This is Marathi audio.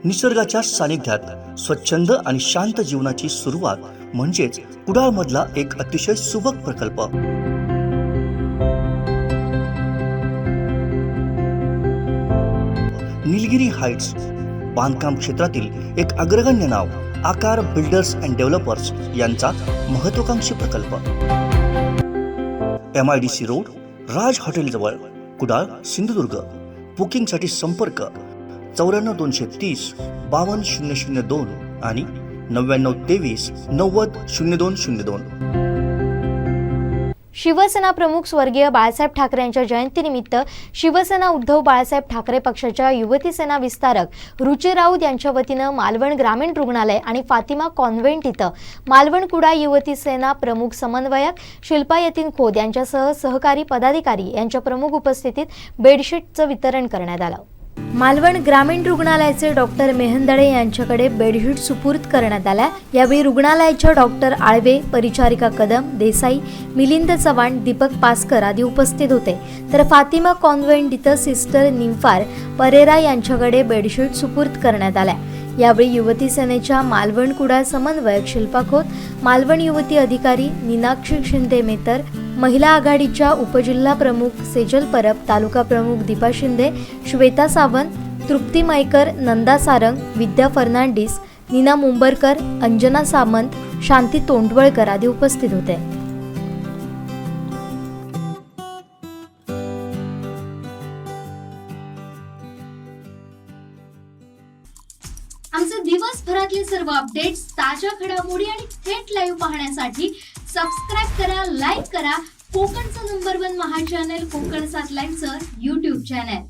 निसर्गाच्या सानिध्यात स्वच्छंद आणि शांत जीवनाची सुरुवात म्हणजेच कुडाळमधला एक अतिशय सुबक प्रकल्प. निलगिरी हाइट्स बांधकाम क्षेत्रातील एक अग्रगण्य नाव आकार बिल्डर्स अँड डेव्हलपर्स यांचा महत्वाकांक्षी प्रकल्प. MIDC रोड, राज हॉटेल जवळ, कुडाळ, सिंधुदुर्ग. बुकिंगसाठी संपर्क 94 230 52 002 आणि 99 23 90 0202. शिवसेना प्रमुख स्वर्गीय बाळासाहेब ठाकरे यांच्या जयंतीनिमित्त शिवसेना उद्धव बाळासाहेब ठाकरे पक्षाच्या युवती सेना विस्तारक रुची राऊत यांच्या वतीनं मालवण ग्रामीण रुग्णालय आणि फातिमा कॉन्व्हेंट इथं मालवण कुडाळ युवती सेना प्रमुख समन्वयक शिल्पा यतीन खोत यांच्यासह सहकारी पदाधिकारी यांच्या प्रमुख उपस्थितीत बेडशीटचं वितरण करण्यात आलं. मालवण ग्रामीण रुग्णालयाचे डॉक्टर मेहंदळे यांच्याकडे बेडशीट सुपूर्द करण्यात आल्या. यावेळी रुग्णालयाच्या डॉक्टर आळवे, परिचारिका कदम, देसाई, मिलिंद चव्हाण, दीपक पासकर आदी उपस्थित होते. तर फातिमा कॉन्व्हेंट इथं सिस्टर निम्फार परेरा यांच्याकडे बेडशीट सुपूर्द करण्यात आल्या. यावेळी युवती सेनेच्या मालवण कुडाळ समन्वयक शिल्पा खोत, मालवण युवती अधिकारी नीनाक्षी शिंदे मेतर, महिला आघाडीच्या उपजिल्हा प्रमुख सेजल परब, तालुका प्रमुख दीपा शिंदे, श्वेता सावंत, तृप्ती मयकर, नंदा सारंग, विद्या फर्नांडिस, नीना मुंबरकर, अंजना सामंत, शांती तोंडवळकर आदी उपस्थित होते. आमचे दिवसभरातले सर्व अपडेट्स, ताज्या घडामोडी आणि थेट लाईव्ह पाहण्यासाठी सबस्क्राईब करा, लाईक करा कोकणचं नंबर 1 महा चॅनल कोकण 7 लाईनचं YouTube चॅनल.